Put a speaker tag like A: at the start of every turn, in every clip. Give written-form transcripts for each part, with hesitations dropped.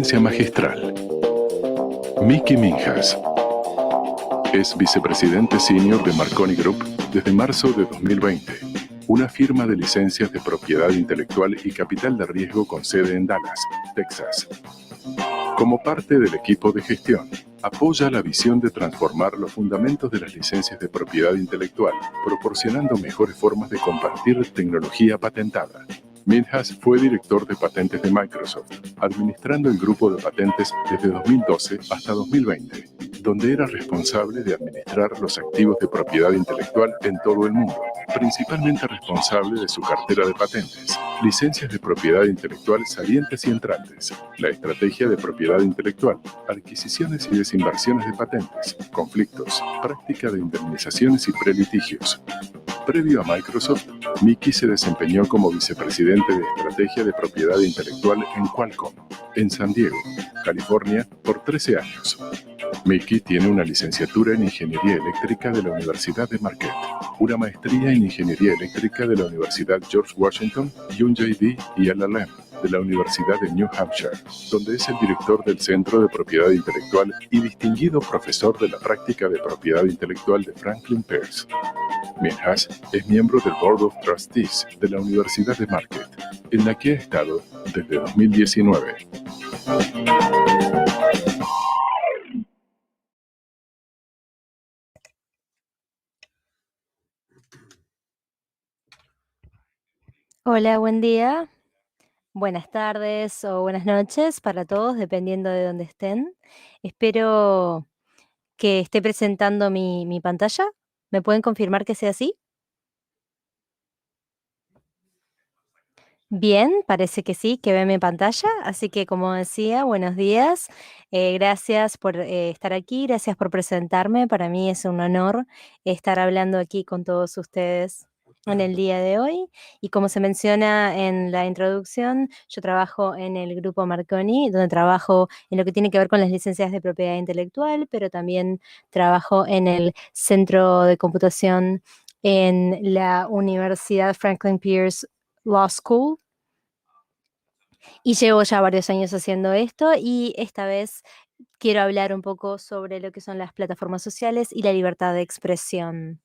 A: conferencia magistral. Miki Minhas es vicepresidente senior de Marconi Group desde marzo de 2020, una firma de licencias de propiedad intelectual y capital de riesgo con sede en Dallas, Texas. Como parte del equipo de gestión, apoya la visión de transformar los fundamentos de las licencias de propiedad intelectual, proporcionando mejores formas de compartir tecnología patentada. Minhas fue director de patentes de Microsoft, administrando el grupo de patentes desde 2012 hasta 2020, donde era responsable de administrar los activos de propiedad intelectual en todo el mundo, principalmente responsable de su cartera de patentes, licencias de propiedad intelectual salientes y entrantes, la estrategia de propiedad intelectual, adquisiciones y desinversiones de patentes, conflictos, práctica de indemnizaciones y prelitigios. Previo a Microsoft, Miki se desempeñó como vicepresidente de Estrategia de Propiedad Intelectual en Qualcomm, en San Diego, California, por 13 años. Miki tiene una licenciatura en Ingeniería Eléctrica de la Universidad de Marquette, una maestría en Ingeniería Eléctrica de la Universidad George Washington y un JD y LLM de la Universidad de New Hampshire, donde es el director del Centro de Propiedad Intelectual y distinguido profesor de la práctica de propiedad intelectual de Franklin Pierce. Minhas es miembro del Board of Trustees de la Universidad de Marquette, en la que ha estado desde 2019.
B: Hola, buen día, buenas tardes o buenas noches para todos, dependiendo de dónde estén. Espero que esté presentando mi pantalla. ¿Me pueden confirmar que sea así? Bien, parece que sí, que ve mi pantalla. Así que, como decía, buenos días. Gracias por estar aquí, gracias por presentarme. Para mí es un honor estar hablando aquí con todos ustedes en el día de hoy. Y como se menciona en la introducción, yo trabajo en el grupo Marconi, donde trabajo en lo que tiene que ver con las licencias de propiedad intelectual, pero también trabajo en el Centro de Computación en la Universidad Franklin Pierce Law School. Y llevo ya varios años haciendo esto y esta vez quiero hablar un poco sobre lo que son las plataformas sociales y la libertad de expresión.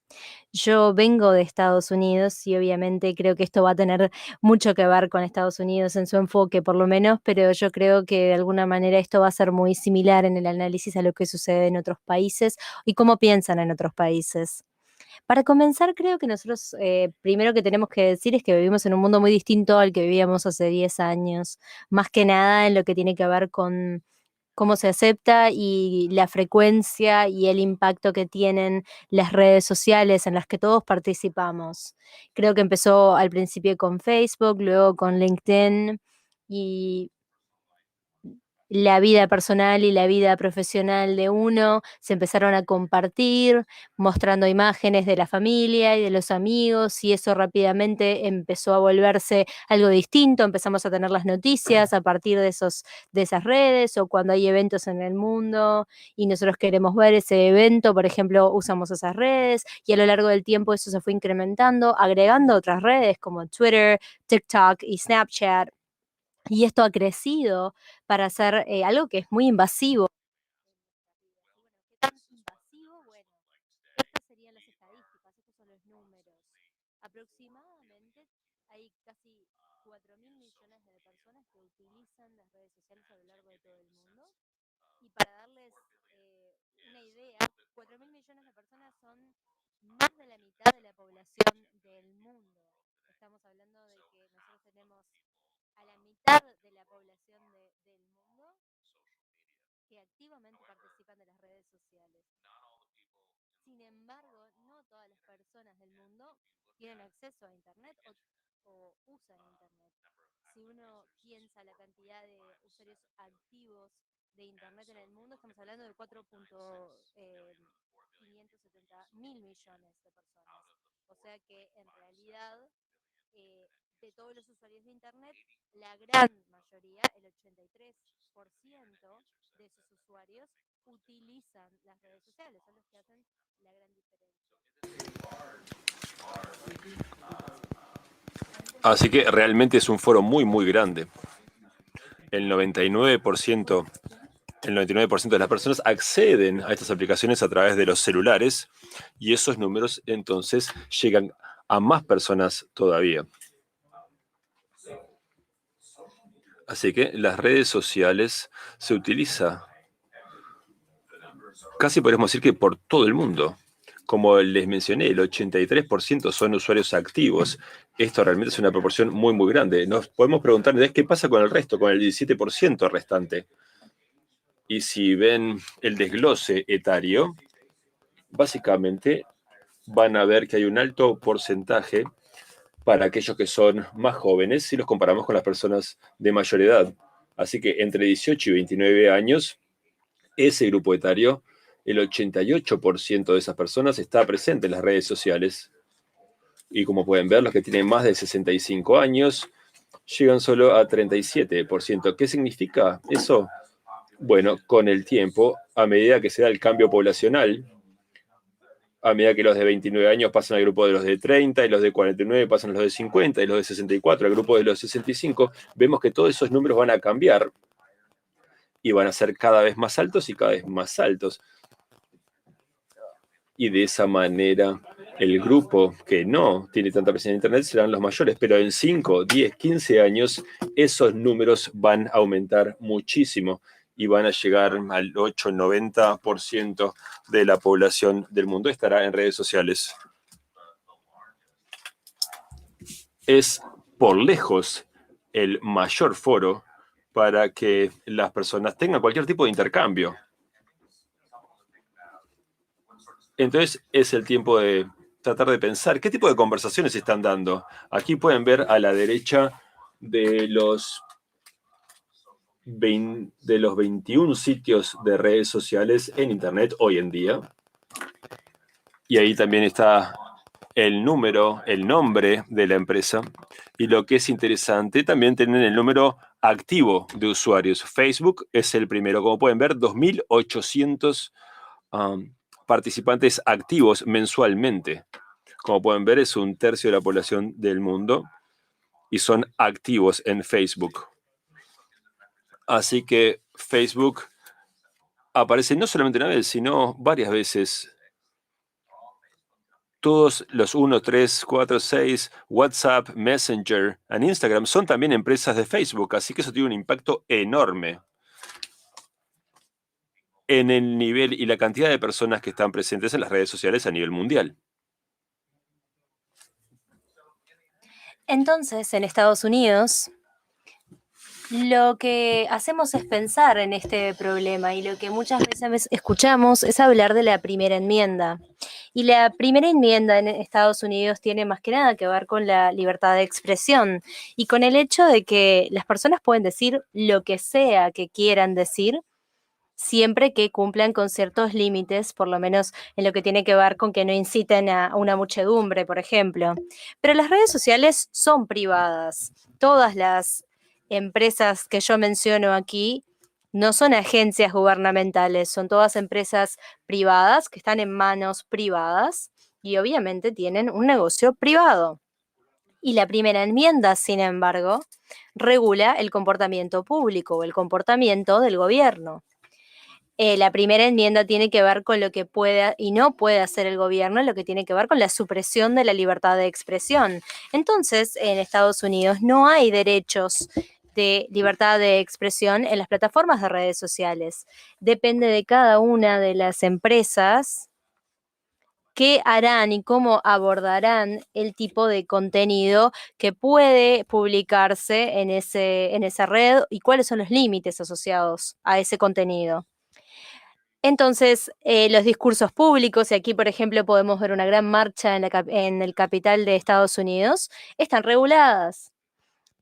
B: Yo vengo de Estados Unidos y obviamente creo que esto va a tener mucho que ver con Estados Unidos en su enfoque por lo menos, pero yo creo que de alguna manera esto va a ser muy similar en el análisis a lo que sucede en otros países y cómo piensan en otros países. Para comenzar, creo que nosotros, primero que tenemos que decir es que vivimos en un mundo muy distinto al que vivíamos hace 10 años, más que nada en lo que tiene que ver con cómo se acepta y la frecuencia y el impacto que tienen las redes sociales en las que todos participamos. Creo que empezó al principio con Facebook, luego con LinkedIn y la vida personal y la vida profesional de uno se empezaron a compartir, mostrando imágenes de la familia y de los amigos, y eso rápidamente empezó a volverse algo distinto. Empezamos a tener las noticias a partir de esas redes, o cuando hay eventos en el mundo y nosotros queremos ver ese evento, por ejemplo, usamos esas redes, y a lo largo del tiempo eso se fue incrementando, agregando otras redes como Twitter, TikTok y Snapchat. Y esto ha crecido para ser algo que es muy invasivo. ¿Qué tan invasivo? Bueno, estas serían las estadísticas, estos son los números. Aproximadamente hay casi 4.000 millones de personas que utilizan las redes sociales a lo largo de todo el mundo. Y para darles una idea, 4.000 millones de personas son más de la mitad de la población del mundo. Estamos hablando de que nosotros tenemos a la mitad de la población del mundo que activamente participan de las redes sociales. Sin embargo, no todas las personas del mundo tienen acceso a Internet o usan Internet. Si uno piensa la cantidad de usuarios activos de Internet en el mundo, estamos hablando de 4.570 mil millones de personas. O sea que en realidad de todos los usuarios de Internet, la gran mayoría, el 83% de esos usuarios, utilizan las redes sociales, son los que hacen la gran diferencia.
C: Así que realmente es un foro muy, muy grande. el 99%, el 99% de las personas acceden a estas aplicaciones a través de los celulares y esos números entonces llegan a más personas todavía. Así que las redes sociales se utilizan casi podemos decir que por todo el mundo. Como les mencioné, el 83% son usuarios activos. Esto realmente es una proporción muy, muy grande. Nos podemos preguntar, ¿qué pasa con el resto, con el 17% restante? Y si ven el desglose etario, básicamente van a ver que hay un alto porcentaje para aquellos que son más jóvenes si los comparamos con las personas de mayor edad. Así que entre 18 y 29 años, ese grupo etario, el 88% de esas personas está presente en las redes sociales. Y como pueden ver, los que tienen más de 65 años llegan solo a 37%. ¿Qué significa eso? Bueno, con el tiempo, a medida que se da el cambio poblacional, a medida que los de 29 años pasan al grupo de los de 30 y los de 49 pasan a los de 50 y los de 64 al grupo de los 65, vemos que todos esos números van a cambiar y van a ser cada vez más altos y cada vez más altos. Y de esa manera, el grupo que no tiene tanta presencia en Internet serán los mayores, pero en 5, 10, 15 años, esos números van a aumentar muchísimo y van a llegar al 8, 90% de la población del mundo estará en redes sociales. Es por lejos el mayor foro para que las personas tengan cualquier tipo de intercambio. Entonces es el tiempo de tratar de pensar qué tipo de conversaciones se están dando. Aquí pueden ver a la derecha de los 21 sitios de redes sociales en Internet hoy en día. Y ahí también está el número, el nombre de la empresa. Y lo que es interesante, también tienen el número activo de usuarios. Facebook es el primero, como pueden ver, 2.800 participantes activos mensualmente. Como pueden ver, es un tercio de la población del mundo y son activos en Facebook. Así que Facebook aparece no solamente una vez, sino varias veces. Todos los 1, 3, 4, 6, WhatsApp, Messenger y Instagram son también empresas de Facebook, así que eso tiene un impacto enorme en el nivel y la cantidad de personas que están presentes en las redes sociales a nivel mundial.
B: Entonces, en Estados Unidos, lo que hacemos es pensar en este problema y lo que muchas veces escuchamos es hablar de la primera enmienda. Y la primera enmienda en Estados Unidos tiene más que nada que ver con la libertad de expresión y con el hecho de que las personas pueden decir lo que sea que quieran decir, siempre que cumplan con ciertos límites, por lo menos en lo que tiene que ver con que no inciten a una muchedumbre, por ejemplo. Pero las redes sociales son privadas. Todas las empresas que yo menciono aquí no son agencias gubernamentales, son todas empresas privadas que están en manos privadas y obviamente tienen un negocio privado. Y la primera enmienda, sin embargo, regula el comportamiento público o el comportamiento del gobierno. La primera enmienda tiene que ver con lo que puede y no puede hacer el gobierno, lo que tiene que ver con la supresión de la libertad de expresión. Entonces, en Estados Unidos no hay derechos de libertad de expresión en las plataformas de redes sociales. Depende de cada una de las empresas qué harán y cómo abordarán el tipo de contenido que puede publicarse en esa red y cuáles son los límites asociados a ese contenido. Entonces, los discursos públicos, y aquí, por ejemplo, podemos ver una gran marcha en el capital de Estados Unidos, están reguladas.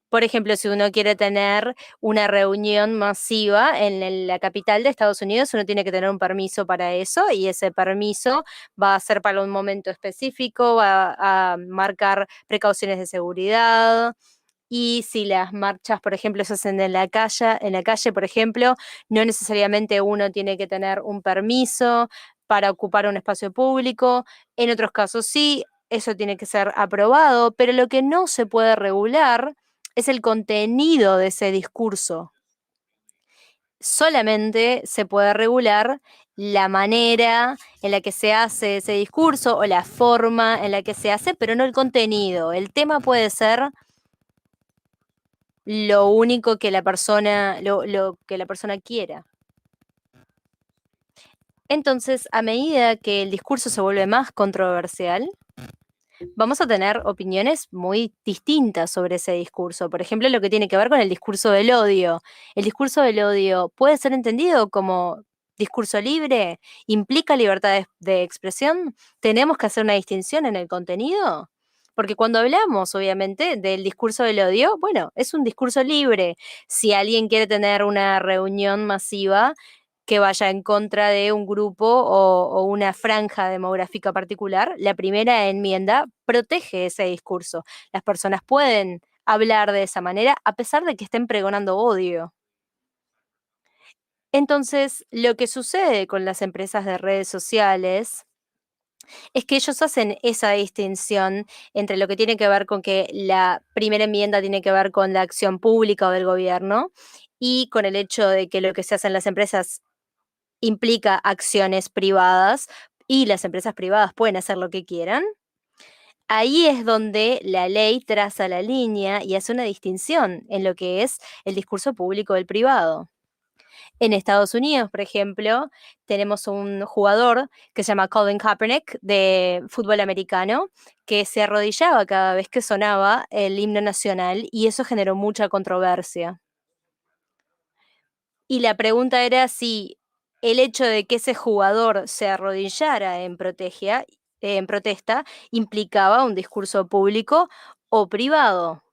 B: Por ejemplo, si uno quiere tener una reunión masiva en la capital de Estados Unidos, uno tiene que tener un permiso para eso y ese permiso va a ser para un momento específico, va a marcar precauciones de seguridad. Y si las marchas, por ejemplo, se hacen en la calle, por ejemplo, no necesariamente uno tiene que tener un permiso para ocupar un espacio público. En otros casos sí, eso tiene que ser aprobado, pero lo que no se puede regular es el contenido de ese discurso. solamente se puede regular la manera en la que se hace ese discurso o la forma en la que se hace, pero no el contenido. El tema puede ser lo único que la persona, lo que la persona quiera. Entonces, a medida que el discurso se vuelve más controversial, vamos a tener opiniones muy distintas sobre ese discurso. Por ejemplo, lo que tiene que ver con el discurso del odio. El discurso del odio puede ser entendido como discurso libre, implica libertad de expresión. ¿Tenemos que hacer una distinción en el contenido? Porque cuando hablamos, obviamente, del discurso del odio, bueno, es un discurso libre. Si alguien quiere tener una reunión masiva, que vaya en contra de un grupo o una franja demográfica particular, la primera enmienda protege ese discurso. Las personas pueden hablar de esa manera a pesar de que estén pregonando odio. Entonces, lo que sucede con las empresas de redes sociales es que ellos hacen esa distinción entre lo que tiene que ver con que la primera enmienda tiene que ver con la acción pública o del gobierno y con el hecho de que lo que se hace en las empresas implica acciones privadas y las empresas privadas pueden hacer lo que quieran. Ahí es donde la ley traza la línea y hace una distinción en lo que es el discurso público del privado. En Estados Unidos, por ejemplo, tenemos un jugador que se llama Colin Kaepernick de fútbol americano que se arrodillaba cada vez que sonaba el himno nacional y eso generó mucha controversia. Y la pregunta era si el hecho de que ese jugador se arrodillara en protesta implicaba un discurso público o privado.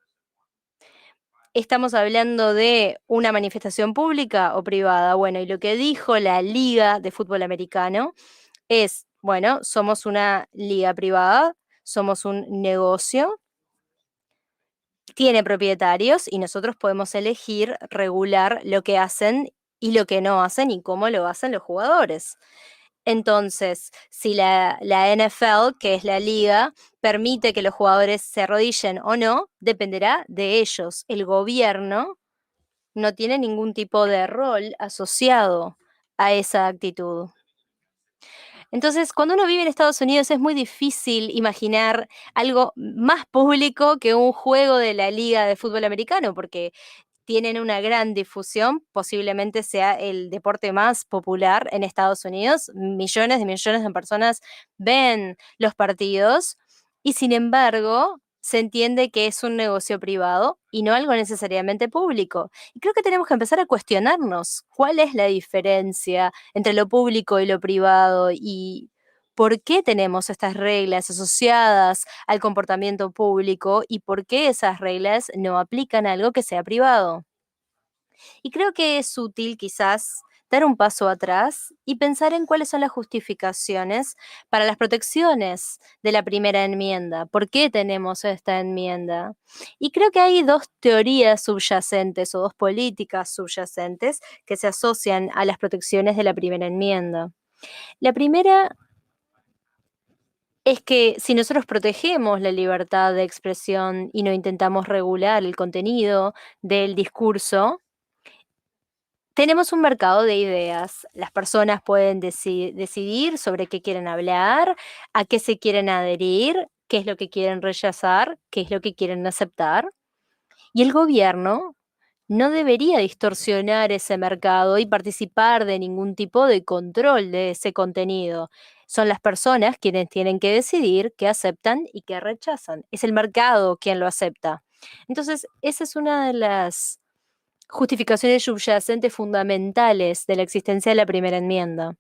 B: ¿Estamos hablando de una manifestación pública o privada? Bueno, y lo que dijo la Liga de Fútbol Americano es, bueno, somos una liga privada, somos un negocio, tiene propietarios y nosotros podemos elegir regular lo que hacen y lo que no hacen y cómo lo hacen los jugadores. Entonces, si la NFL, que es la liga, permite que los jugadores se arrodillen o no, dependerá de ellos. El gobierno no tiene ningún tipo de rol asociado a esa actitud. Entonces, cuando uno vive en Estados Unidos es muy difícil imaginar algo más público que un juego de la Liga de Fútbol Americano, porque tienen una gran difusión, posiblemente sea el deporte más popular en Estados Unidos. Millones de millones de personas ven los partidos y sin embargo se entiende que es un negocio privado y no algo necesariamente público. Y creo que tenemos que empezar a cuestionarnos cuál es la diferencia entre lo público y lo privado y por qué tenemos estas reglas asociadas al comportamiento público y por qué esas reglas no aplican a algo que sea privado. Y creo que es útil quizás dar un paso atrás y pensar en cuáles son las justificaciones para las protecciones de la primera enmienda. ¿Por qué tenemos esta enmienda? Y creo que hay dos teorías subyacentes o dos políticas subyacentes que se asocian a las protecciones de la primera enmienda. La primera es que si nosotros protegemos la libertad de expresión y no intentamos regular el contenido del discurso, tenemos un mercado de ideas. Las personas pueden decidir sobre qué quieren hablar, a qué se quieren adherir, qué es lo que quieren rechazar, qué es lo que quieren aceptar. Y el gobierno no debería distorsionar ese mercado y participar de ningún tipo de control de ese contenido. Son las personas quienes tienen que decidir qué aceptan y qué rechazan. Es el mercado quien lo acepta. Entonces, esa es una de las justificaciones subyacentes fundamentales de la existencia de la primera enmienda.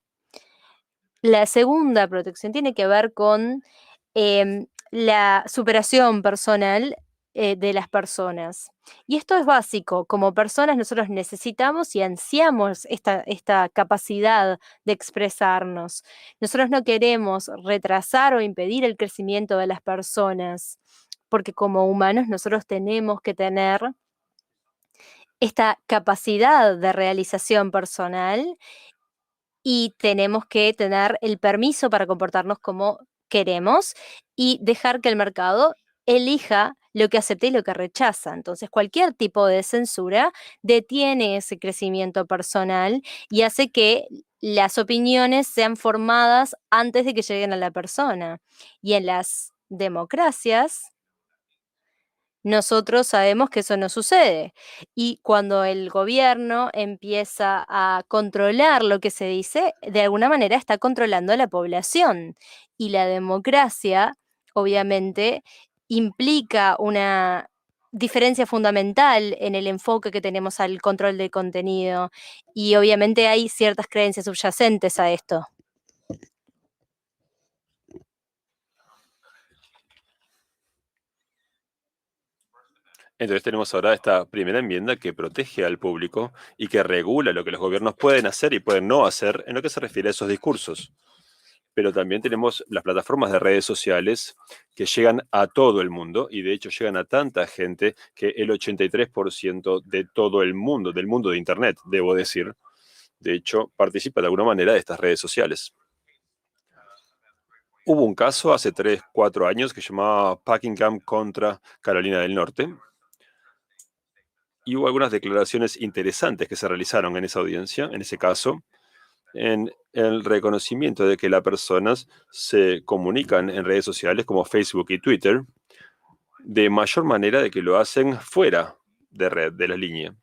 B: La segunda protección tiene que ver con la superación personal de las personas. Y esto es básico. Como personas nosotros necesitamos y ansiamos esta capacidad de expresarnos. Nosotros no queremos retrasar o impedir el crecimiento de las personas, porque como humanos nosotros tenemos que tener esta capacidad de realización personal y tenemos que tener el permiso para comportarnos como queremos y dejar que el mercado elija lo que acepta y lo que rechaza. Entonces, cualquier tipo de censura detiene ese crecimiento personal y hace que las opiniones sean formadas antes de que lleguen a la persona. Y en las democracias, nosotros sabemos que eso no sucede. Y cuando el gobierno empieza a controlar lo que se dice, de alguna manera está controlando a la población. Y la democracia, obviamente, implica una diferencia fundamental en el enfoque que tenemos al control del contenido. Y obviamente hay ciertas creencias subyacentes a esto.
C: Entonces tenemos ahora esta primera enmienda que protege al público y que regula lo que los gobiernos pueden hacer y pueden no hacer en lo que se refiere a esos discursos. Pero también tenemos las plataformas de redes sociales que llegan a todo el mundo y de hecho llegan a tanta gente que el 83% de todo el mundo, del mundo de Internet, debo decir, de hecho, participa de alguna manera de estas redes sociales. Hubo un caso hace 3, 4 años que se llamaba Buckingham contra Carolina del Norte. Y hubo algunas declaraciones interesantes que se realizaron en esa audiencia, en ese caso, en el reconocimiento de que las personas se comunican en redes sociales como Facebook y Twitter de mayor manera de que lo hacen fuera de red, de la línea.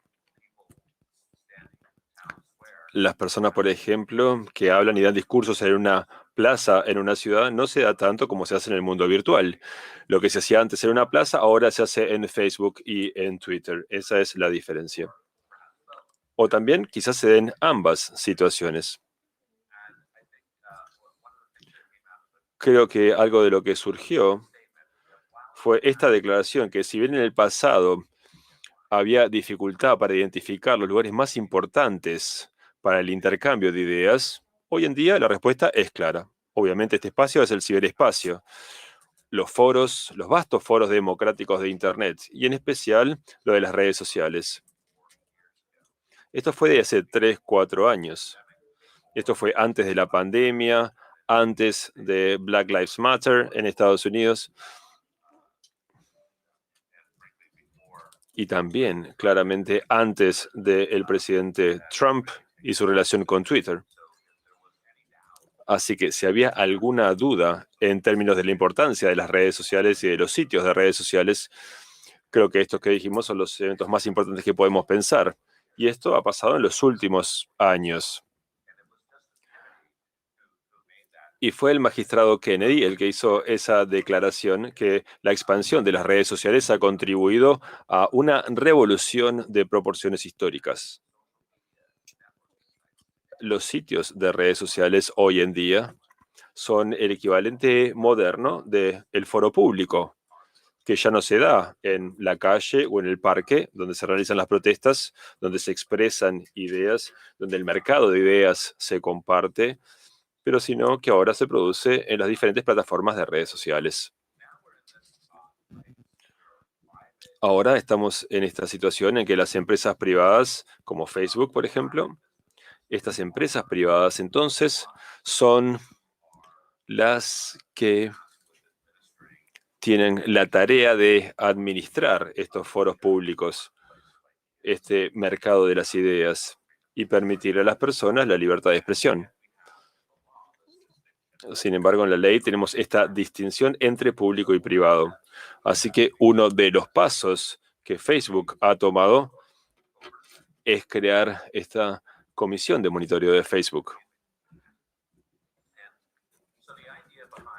C: Las personas, por ejemplo, que hablan y dan discursos en una plaza, en una ciudad, no se da tanto como se hace en el mundo virtual. Lo que se hacía antes en una plaza, ahora se hace en Facebook y en Twitter. Esa es la diferencia. O también quizás se den ambas situaciones. Creo que algo de lo que surgió fue esta declaración, que si bien en el pasado había dificultad para identificar los lugares más importantes para el intercambio de ideas, hoy en día la respuesta es clara. Obviamente este espacio es el ciberespacio, los foros, los vastos foros democráticos de Internet, y en especial lo de las redes sociales. Esto fue de hace 3, 4 años. Esto fue antes de la pandemia, antes de Black Lives Matter en Estados Unidos. Y también, claramente, antes del presidente Trump y su relación con Twitter. Así que si había alguna duda en términos de la importancia de las redes sociales y de los sitios de redes sociales, creo que estos que dijimos son los eventos más importantes que podemos pensar. Y esto ha pasado en los últimos años. Y fue el magistrado Kennedy el que hizo esa declaración que la expansión de las redes sociales ha contribuido a una revolución de proporciones históricas. Los sitios de redes sociales hoy en día son el equivalente moderno del foro público, que ya no se da en la calle o en el parque, donde se realizan las protestas, donde se expresan ideas, donde el mercado de ideas se comparte, pero sino que ahora se produce en las diferentes plataformas de redes sociales. Ahora estamos en esta situación en que las empresas privadas, como Facebook, por ejemplo, estas empresas privadas entonces son las que tienen la tarea de administrar estos foros públicos, este mercado de las ideas, y permitir a las personas la libertad de expresión. Sin embargo, en la ley tenemos esta distinción entre público y privado. Así que uno de los pasos que Facebook ha tomado es crear esta comisión de monitoreo de Facebook.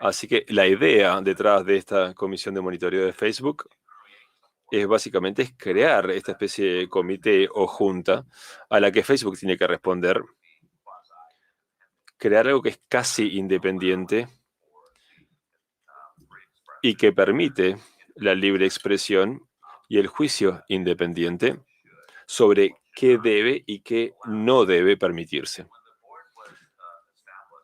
C: Así que la idea detrás de esta comisión de monitoreo de Facebook es básicamente crear esta especie de comité o junta a la que Facebook tiene que responder, crear algo que es casi independiente y que permite la libre expresión y el juicio independiente sobre qué debe y qué no debe permitirse.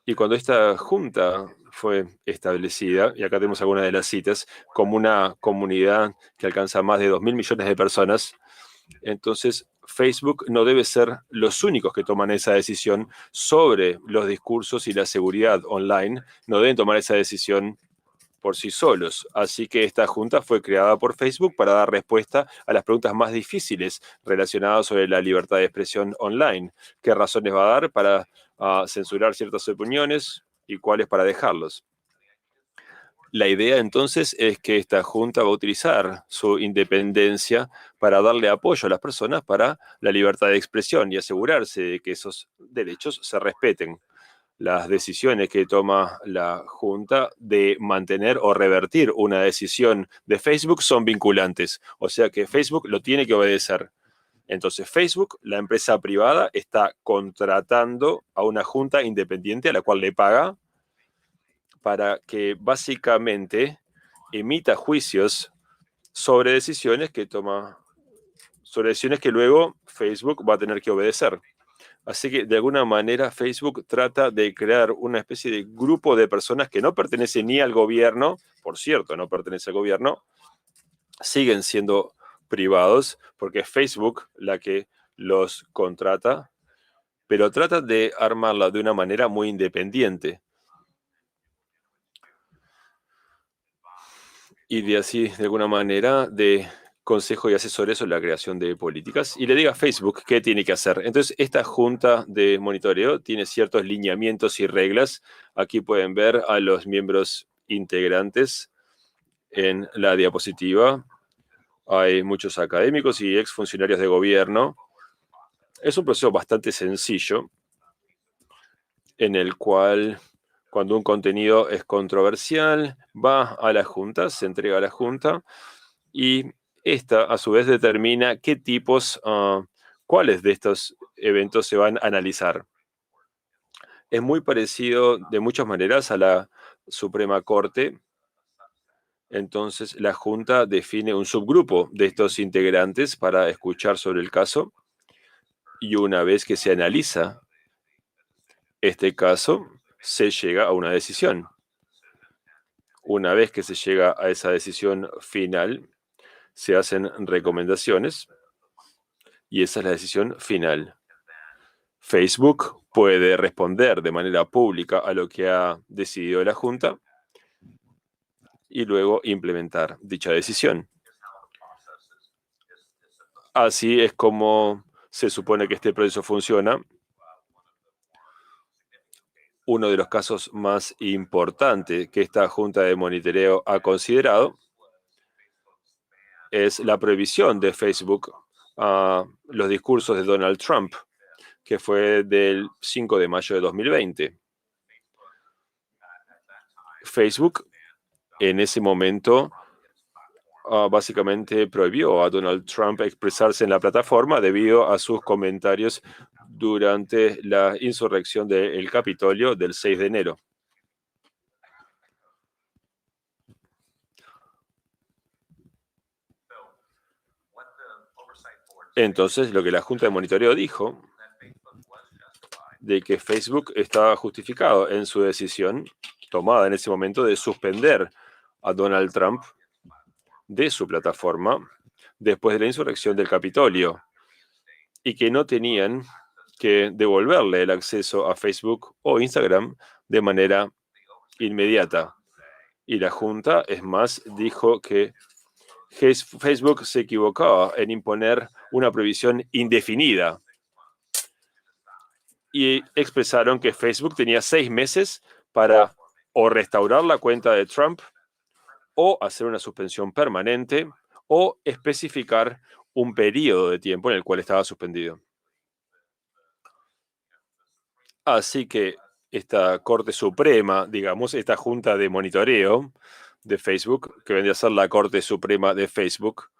C: Y cuando esta junta fue establecida, y acá tenemos algunas de las citas, como una comunidad que alcanza más de 2.000 millones de personas, entonces Facebook no debe ser los únicos que toman esa decisión sobre los discursos y la seguridad online. No deben tomar esa decisión por sí solos. Así que esta junta fue creada por Facebook para dar respuesta a las preguntas más difíciles relacionadas sobre la libertad de expresión online. ¿Qué razones va a dar para censurar ciertas opiniones y cuáles para dejarlos? La idea entonces es que esta junta va a utilizar su independencia para darle apoyo a las personas para la libertad de expresión y asegurarse de que esos derechos se respeten. Las decisiones que toma la junta de mantener o revertir una decisión de Facebook son vinculantes, o sea que Facebook lo tiene que obedecer. Entonces Facebook, la empresa privada, está contratando a una junta independiente a la cual le paga para que básicamente emita juicios sobre decisiones que toma, sobre decisiones que luego Facebook va a tener que obedecer. Así que de alguna manera Facebook trata de crear una especie de grupo de personas que no pertenecen ni al gobierno, por cierto, no pertenece al gobierno, siguen siendo privados porque es Facebook la que los contrata, pero trata de armarla de una manera muy independiente. Y de así, de alguna manera, de consejo y asesores sobre la creación de políticas y le diga a Facebook qué tiene que hacer. Entonces, esta junta de monitoreo tiene ciertos lineamientos y reglas. Aquí pueden ver a los miembros integrantes en la diapositiva. Hay muchos académicos y exfuncionarios de gobierno. Es un proceso bastante sencillo en el cual, cuando un contenido es controversial, va a la junta, se entrega a la junta y esta, a su vez, determina qué tipos, cuáles de estos eventos se van a analizar. Es muy parecido de muchas maneras a la Suprema Corte. Entonces, la Junta define un subgrupo de estos integrantes para escuchar sobre el caso y una vez que se analiza este caso, se llega a una decisión. Una vez que se llega a esa decisión final, se hacen recomendaciones y esa es la decisión final. Facebook puede responder de manera pública a lo que ha decidido la Junta y luego implementar dicha decisión. Así es como se supone que este proceso funciona. Uno de los casos más importantes que esta Junta de Monitoreo ha considerado es la prohibición de Facebook a los discursos de Donald Trump, que fue del 5 de mayo de 2020. Facebook en ese momento básicamente prohibió a Donald Trump expresarse en la plataforma debido a sus comentarios durante la insurrección del Capitolio del 6 de enero. Entonces, lo que la Junta de Monitoreo dijo de que Facebook estaba justificado en su decisión tomada en ese momento de suspender a Donald Trump de su plataforma después de la insurrección del Capitolio y que no tenían que devolverle el acceso a Facebook o Instagram de manera inmediata. Y la Junta, es más, dijo que Facebook se equivocaba en imponer una prohibición indefinida y expresaron que Facebook tenía 6 meses para o restaurar la cuenta de Trump o hacer una suspensión permanente o especificar un periodo de tiempo en el cual estaba suspendido. Así que esta Corte Suprema, digamos, esta Junta de Monitoreo de Facebook, que vendría a ser la Corte Suprema de Facebook,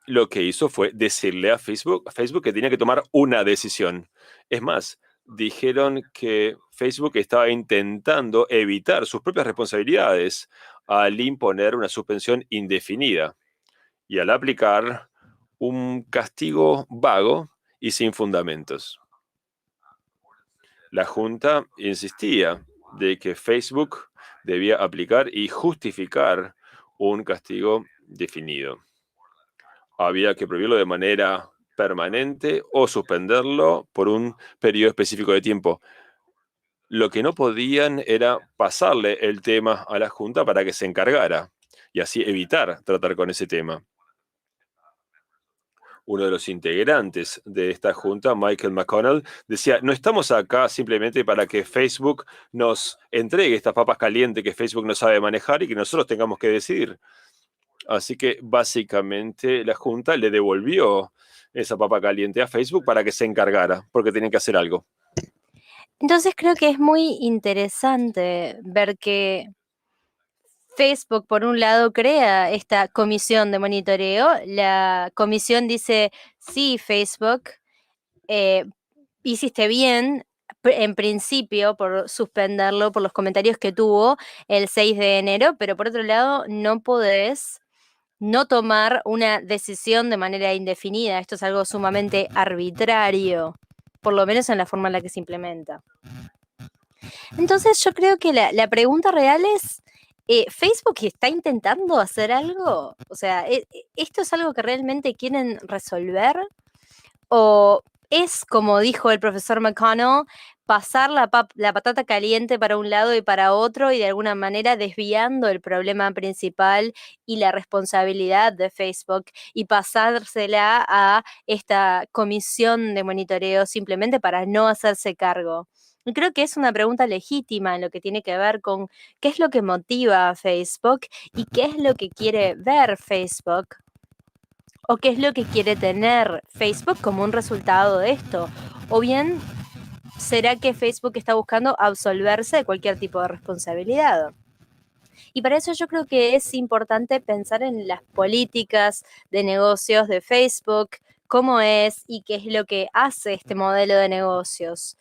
C: lo que hizo fue decirle a Facebook que tenía que tomar una decisión. Es más, dijeron que Facebook estaba intentando evitar sus propias responsabilidades al imponer una suspensión indefinida y al aplicar un castigo vago y sin fundamentos. La Junta insistía de que Facebook debía aplicar y justificar un castigo definido. Había que prohibirlo de manera permanente o suspenderlo por un periodo específico de tiempo. lo que no podían era pasarle el tema a la Junta para que se encargara y así evitar tratar con ese tema. Uno de los integrantes de esta junta, Michael McConnell, decía, no estamos acá simplemente para que Facebook nos entregue estas papas calientes que Facebook no sabe manejar y que nosotros tengamos que decidir. Así que básicamente la junta le devolvió esa papa caliente a Facebook para que se encargara, porque tenían que hacer algo.
B: Entonces creo que es muy interesante ver que Facebook, por un lado, crea esta comisión de monitoreo. La comisión dice, sí, Facebook, hiciste bien, en principio, por suspenderlo por los comentarios que tuvo el 6 de enero, pero por otro lado, no podés no tomar una decisión de manera indefinida. Esto es algo sumamente arbitrario, por lo menos en la forma en la que se implementa. Entonces yo creo que la pregunta real es, ¿Facebook está intentando hacer algo? O sea, ¿esto es algo que realmente quieren resolver? ¿O es, como dijo el profesor McConnell, pasar la patata caliente para un lado y para otro y de alguna manera desviando el problema principal y la responsabilidad de Facebook y pasársela a esta comisión de monitoreo simplemente para no hacerse cargo? Y creo que es una pregunta legítima en lo que tiene que ver con qué es lo que motiva a Facebook y qué es lo que quiere ver Facebook o qué es lo que quiere tener Facebook como un resultado de esto. O bien, ¿será que Facebook está buscando absolverse de cualquier tipo de responsabilidad? Y para eso yo creo que es importante pensar en las políticas de negocios de Facebook, cómo es y qué es lo que hace este modelo de negocios.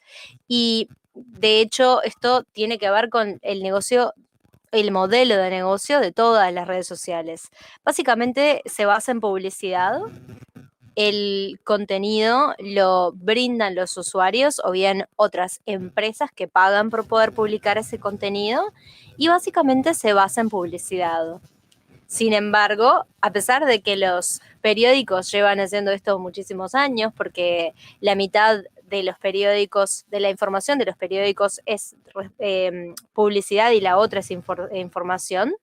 B: Y de hecho, esto tiene que ver con el modelo de negocio de todas las redes sociales. Básicamente se basa en publicidad. El contenido lo brindan los usuarios o bien otras empresas que pagan por poder publicar ese contenido y básicamente se basa en publicidad. Sin embargo, a pesar de que los periódicos llevan haciendo esto muchísimos años, porque la mitad de los periódicos, de la información de los periódicos es publicidad y la otra es información,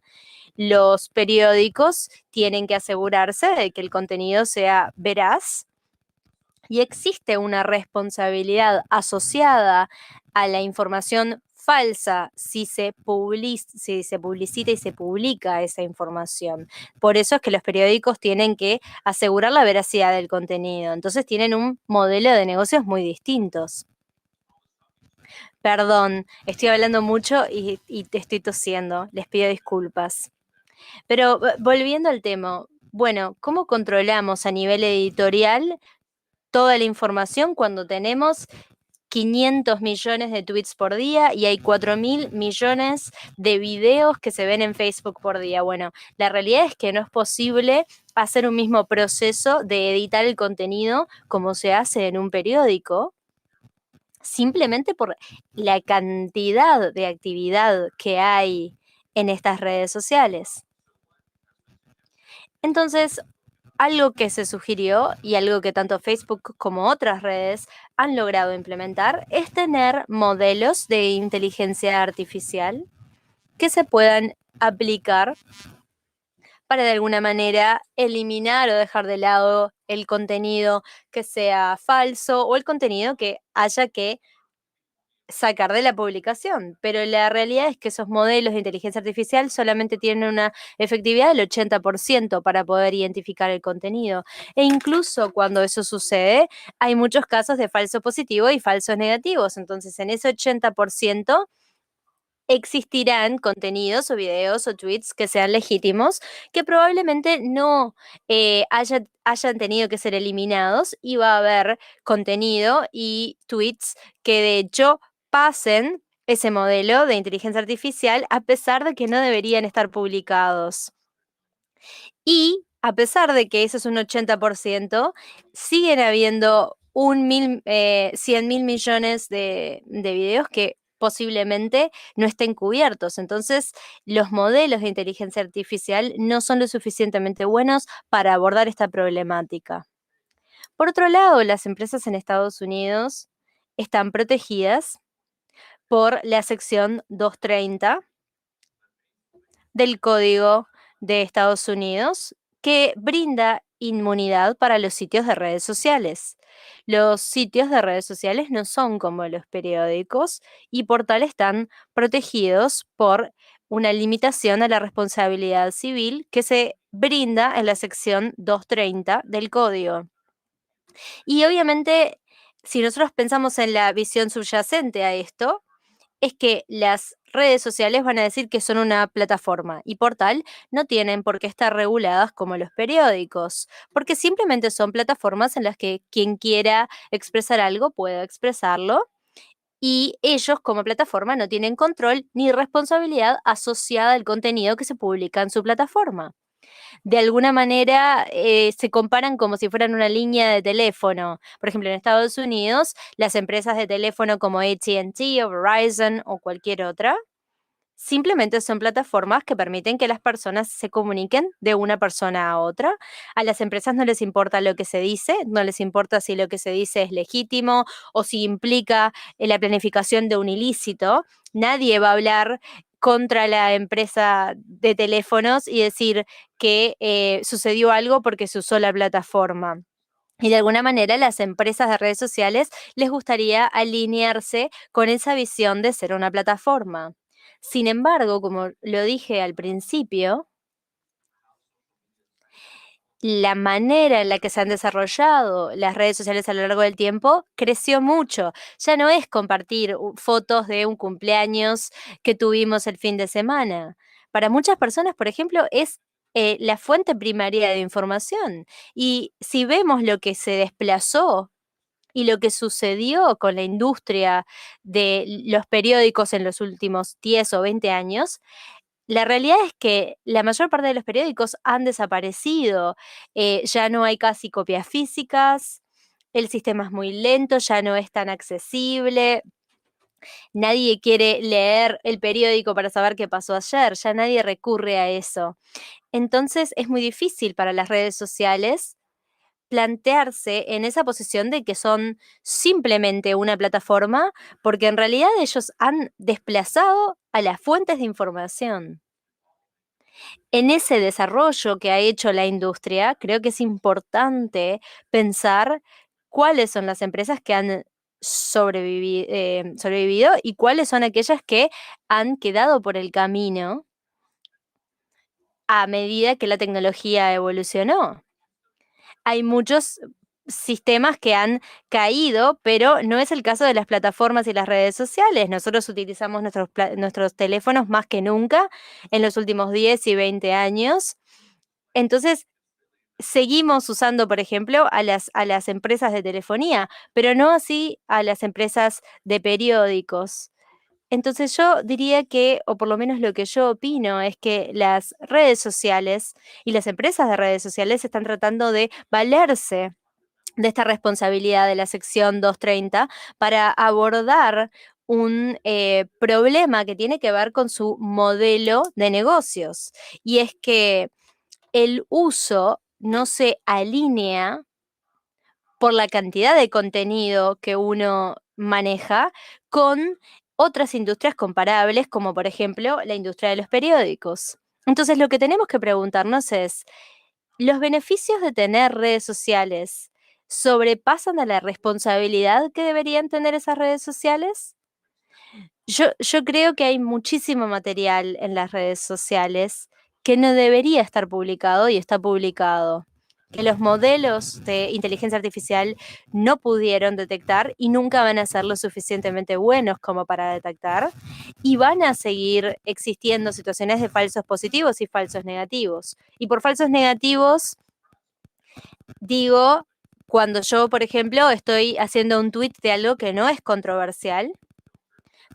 B: los periódicos tienen que asegurarse de que el contenido sea veraz y existe una responsabilidad asociada a la información falsa si se publicita y se publica esa información. Por eso es que los periódicos tienen que asegurar la veracidad del contenido. Entonces tienen un modelo de negocios muy distintos. Perdón, estoy hablando mucho y te estoy tosiendo. Les pido disculpas. Pero volviendo al tema, bueno, ¿cómo controlamos a nivel editorial toda la información cuando tenemos 500 millones de tweets por día y hay 4.000 millones de videos que se ven en Facebook por día? Bueno, la realidad es que no es posible hacer un mismo proceso de editar el contenido como se hace en un periódico, simplemente por la cantidad de actividad que hay en estas redes sociales. Entonces, algo que se sugirió y algo que tanto Facebook como otras redes han logrado implementar es tener modelos de inteligencia artificial que se puedan aplicar para de alguna manera eliminar o dejar de lado el contenido que sea falso o el contenido que haya que sacar de la publicación, pero la realidad es que esos modelos de inteligencia artificial solamente tienen una efectividad del 80% para poder identificar el contenido. E incluso cuando eso sucede, hay muchos casos de falso positivo y falsos negativos. Entonces, en ese 80% existirán contenidos o videos o tweets que sean legítimos, que probablemente no hayan tenido que ser eliminados, y va a haber contenido y tweets que de hecho pasen ese modelo de inteligencia artificial a pesar de que no deberían estar publicados. Y a pesar de que eso es un 80%, siguen habiendo 100.000 millones de videos que posiblemente no estén cubiertos. Entonces, los modelos de inteligencia artificial no son lo suficientemente buenos para abordar esta problemática. Por otro lado, las empresas en Estados Unidos están protegidas por la sección 230 del Código de Estados Unidos, que brinda inmunidad para los sitios de redes sociales. Los sitios de redes sociales no son como los periódicos y por tal están protegidos por una limitación a la responsabilidad civil que se brinda en la sección 230 del Código. Y obviamente, si nosotros pensamos en la visión subyacente a esto, es que las redes sociales van a decir que son una plataforma y por tal no tienen por qué estar reguladas como los periódicos, porque simplemente son plataformas en las que quien quiera expresar algo puede expresarlo y ellos como plataforma no tienen control ni responsabilidad asociada al contenido que se publica en su plataforma. De alguna manera se comparan como si fueran una línea de teléfono. Por ejemplo, en Estados Unidos, las empresas de teléfono como AT&T o Verizon o cualquier otra, simplemente son plataformas que permiten que las personas se comuniquen de una persona a otra. A las empresas no les importa lo que se dice, no les importa si lo que se dice es legítimo o si implica la planificación de un ilícito. Nadie va a hablar contra la empresa de teléfonos y decir que sucedió algo porque se usó la plataforma. Y de alguna manera las empresas de redes sociales les gustaría alinearse con esa visión de ser una plataforma. Sin embargo, como lo dije al principio, la manera en la que se han desarrollado las redes sociales a lo largo del tiempo creció mucho. Ya no es compartir fotos de un cumpleaños que tuvimos el fin de semana. Para muchas personas, por ejemplo, es la fuente primaria de información. Y si vemos lo que se desplazó y lo que sucedió con la industria de los periódicos en los últimos 10 o 20 años, la realidad es que la mayor parte de los periódicos han desaparecido. Ya no hay casi copias físicas, el sistema es muy lento, ya no es tan accesible. Nadie quiere leer el periódico para saber qué pasó ayer, ya nadie recurre a eso. Entonces es muy difícil para las redes sociales plantearse en esa posición de que son simplemente una plataforma, porque en realidad ellos han desplazado a las fuentes de información. En ese desarrollo que ha hecho la industria, creo que es importante pensar cuáles son las empresas que han sobrevivido y cuáles son aquellas que han quedado por el camino a medida que la tecnología evolucionó. Hay muchos sistemas que han caído, pero no es el caso de las plataformas y las redes sociales. Nosotros utilizamos nuestros teléfonos más que nunca en los últimos 10 y 20 años. Entonces, seguimos usando, por ejemplo, a las empresas de telefonía, pero no así a las empresas de periódicos. Entonces yo diría que, o por lo menos lo que yo opino, es que las redes sociales y las empresas de redes sociales están tratando de valerse de esta responsabilidad de la sección 230 para abordar un problema que tiene que ver con su modelo de negocios. Y es que el uso no se alinea por la cantidad de contenido que uno maneja con otras industrias comparables, como por ejemplo la industria de los periódicos. Entonces, lo que tenemos que preguntarnos es, ¿los beneficios de tener redes sociales sobrepasan a la responsabilidad que deberían tener esas redes sociales? Yo creo que hay muchísimo material en las redes sociales que no debería estar publicado y está publicado, que los modelos de inteligencia artificial no pudieron detectar y nunca van a ser lo suficientemente buenos como para detectar, y van a seguir existiendo situaciones de falsos positivos y falsos negativos. Y por falsos negativos, digo, cuando yo, por ejemplo, estoy haciendo un tweet de algo que no es controversial,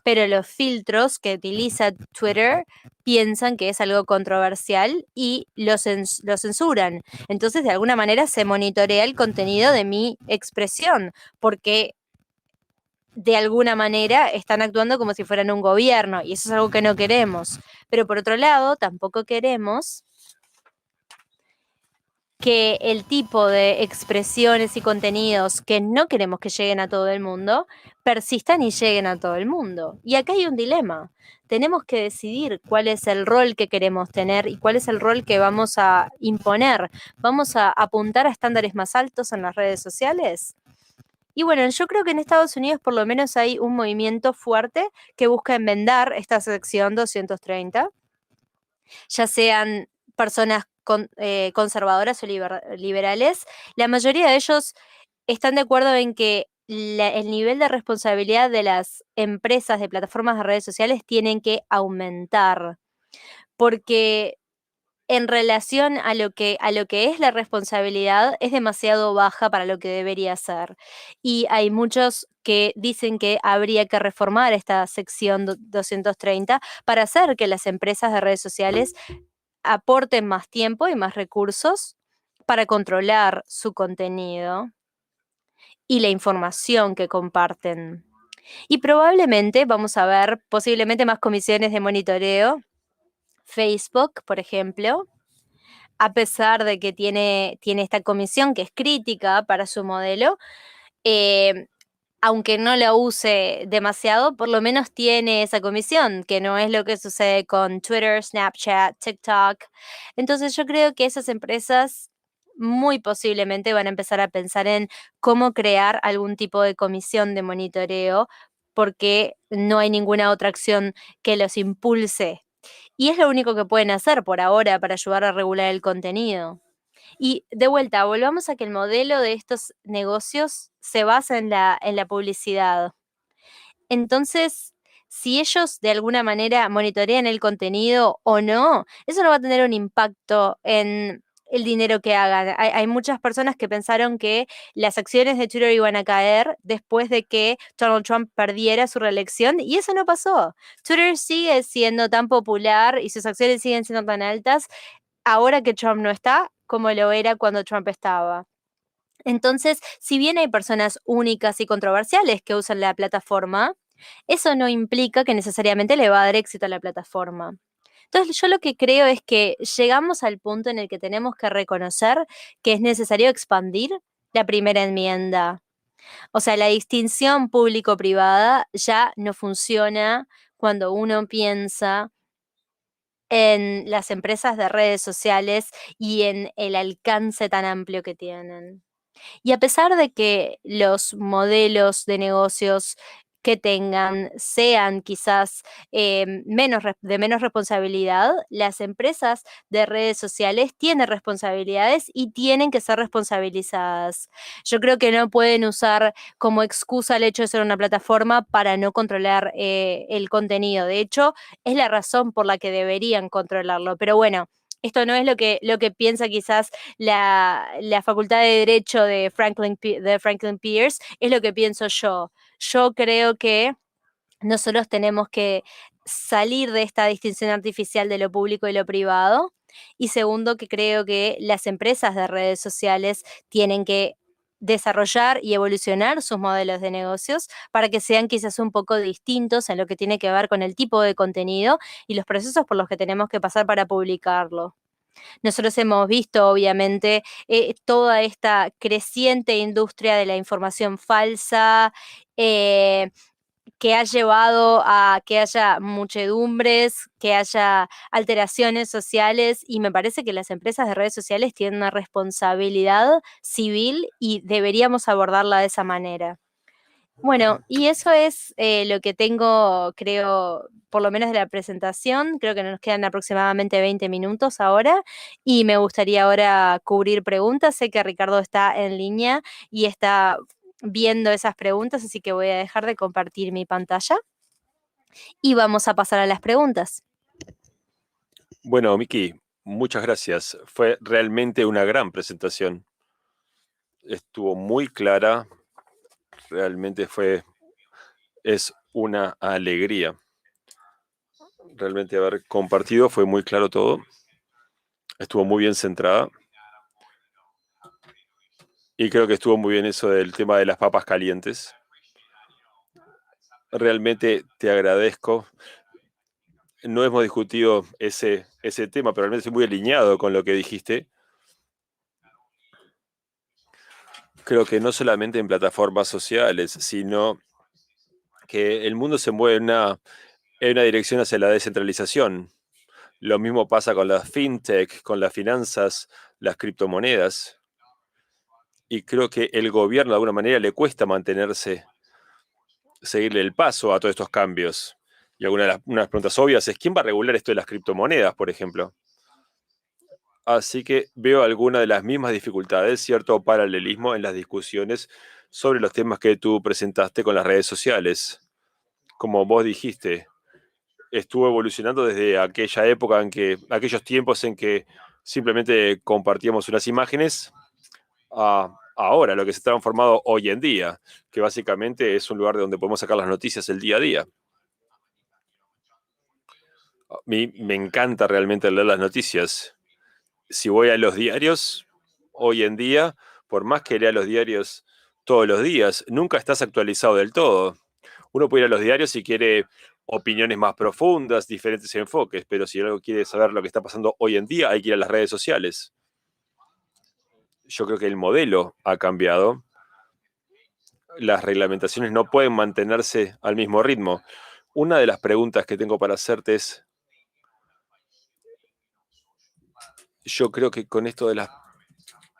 B: pero los filtros que utiliza Twitter piensan que es algo controversial y lo censuran. Entonces, de alguna manera, se monitorea el contenido de mi expresión, porque de alguna manera están actuando como si fueran un gobierno, y eso es algo que no queremos. Pero por otro lado, tampoco queremos que el tipo de expresiones y contenidos que no queremos que lleguen a todo el mundo persistan y lleguen a todo el mundo. Y acá hay un dilema. Tenemos que decidir cuál es el rol que queremos tener y cuál es el rol que vamos a imponer. ¿Vamos a apuntar a estándares más altos en las redes sociales? Y bueno, yo creo que en Estados Unidos por lo menos hay un movimiento fuerte que busca enmendar esta sección 230, ya sean personas conservadoras o liberales. La mayoría de ellos están de acuerdo en que el nivel de responsabilidad de las empresas de plataformas de redes sociales tienen que aumentar, porque en relación a lo que es la responsabilidad es demasiado baja para lo que debería ser. Y hay muchos que dicen que habría que reformar esta sección 230 para hacer que las empresas de redes sociales aporten más tiempo y más recursos para controlar su contenido y la información que comparten. Y probablemente vamos a ver posiblemente más comisiones de monitoreo. Facebook, por ejemplo, a pesar de que tiene esta comisión que es crítica para su modelo, eh, aunque no la use demasiado, por lo menos tiene esa comisión, que no es lo que sucede con Twitter, Snapchat, TikTok. Entonces yo creo que esas empresas muy posiblemente van a empezar a pensar en cómo crear algún tipo de comisión de monitoreo, porque no hay ninguna otra acción que los impulse. Y es lo único que pueden hacer por ahora para ayudar a regular el contenido. Y de vuelta, volvamos a que el modelo de estos negocios se basa en la publicidad. Entonces, si ellos de alguna manera monitorean el contenido o no, eso no va a tener un impacto en el dinero que hagan. Hay muchas personas que pensaron que las acciones de Twitter iban a caer después de que Donald Trump perdiera su reelección y eso no pasó. Twitter sigue siendo tan popular y sus acciones siguen siendo tan altas ahora que Trump no está como lo era cuando Trump estaba. Entonces, si bien hay personas únicas y controversiales que usan la plataforma, eso no implica que necesariamente le va a dar éxito a la plataforma. Entonces, yo lo que creo es que llegamos al punto en el que tenemos que reconocer que es necesario expandir la primera enmienda. O sea, la distinción público-privada ya no funciona cuando uno piensa en las empresas de redes sociales y en el alcance tan amplio que tienen. Y a pesar de que los modelos de negocios que tengan sean quizás de menos responsabilidad, las empresas de redes sociales tienen responsabilidades y tienen que ser responsabilizadas. Yo creo que no pueden usar como excusa el hecho de ser una plataforma para no controlar el contenido. De hecho, es la razón por la que deberían controlarlo. Pero bueno, esto no es lo que piensa quizás la Facultad de Derecho de Franklin Pierce, es lo que pienso yo. Yo creo que nosotros tenemos que salir de esta distinción artificial de lo público y lo privado. Y segundo, que creo que las empresas de redes sociales tienen que desarrollar y evolucionar sus modelos de negocios para que sean quizás un poco distintos en lo que tiene que ver con el tipo de contenido y los procesos por los que tenemos que pasar para publicarlo. Nosotros hemos visto, obviamente, toda esta creciente industria de la información falsa, eh, que ha llevado a que haya muchedumbres, que haya alteraciones sociales, y me parece que las empresas de redes sociales tienen una responsabilidad civil y deberíamos abordarla de esa manera. Bueno, y eso es lo que tengo, creo, por lo menos de la presentación. Creo que nos quedan aproximadamente 20 minutos ahora y me gustaría ahora cubrir preguntas. Sé que Ricardo está en línea y está viendo esas preguntas, así que voy a dejar de compartir mi pantalla y vamos a pasar a las preguntas.
C: Bueno, Miki, muchas gracias. Fue realmente una gran presentación. Estuvo muy clara. Realmente es una alegría. Realmente haber compartido, fue muy claro todo. Estuvo muy bien centrada. Y creo que estuvo muy bien eso del tema de las papas calientes. Realmente te agradezco. No hemos discutido ese tema, pero realmente estoy muy alineado con lo que dijiste. Creo que no solamente en plataformas sociales, sino que el mundo se mueve en una dirección hacia la descentralización. Lo mismo pasa con la fintech, con las finanzas, las criptomonedas. Y creo que el gobierno de alguna manera le cuesta mantenerse, seguirle el paso a todos estos cambios. Y una de las preguntas obvias es, ¿quién va a regular esto de las criptomonedas, por ejemplo? Así que veo algunas de las mismas dificultades, cierto paralelismo en las discusiones sobre los temas que tú presentaste con las redes sociales. Como vos dijiste, estuvo evolucionando desde aquella época aquellos tiempos en que simplemente compartíamos unas imágenes, a ahora, lo que se ha transformado hoy en día, que básicamente es un lugar de donde podemos sacar las noticias el día a día. A mí me encanta realmente leer las noticias. Si voy a los diarios, hoy en día, por más que lea los diarios todos los días, nunca estás actualizado del todo. Uno puede ir a los diarios si quiere opiniones más profundas, diferentes enfoques, pero si algo quiere saber lo que está pasando hoy en día, hay que ir a las redes sociales. Yo creo que el modelo ha cambiado. Las reglamentaciones no pueden mantenerse al mismo ritmo. Una de las preguntas que tengo para hacerte es, yo creo que con esto de las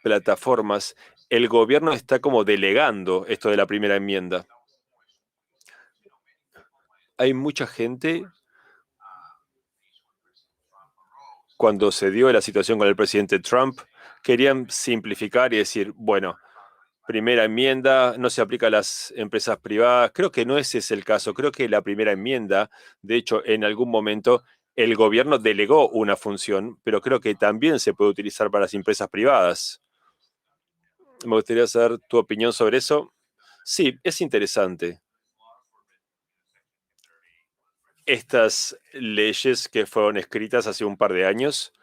C: plataformas, el gobierno está como delegando esto de la primera enmienda. Hay mucha gente, cuando se dio la situación con el presidente Trump, querían simplificar y decir, bueno, primera enmienda no se aplica a las empresas privadas. Creo que no ese es el caso. Creo que la primera enmienda, de hecho, en algún momento el gobierno delegó una función, pero creo que también se puede utilizar para las empresas privadas. Me gustaría saber tu opinión sobre eso. Sí, es interesante. Estas leyes que fueron escritas hace un par de años,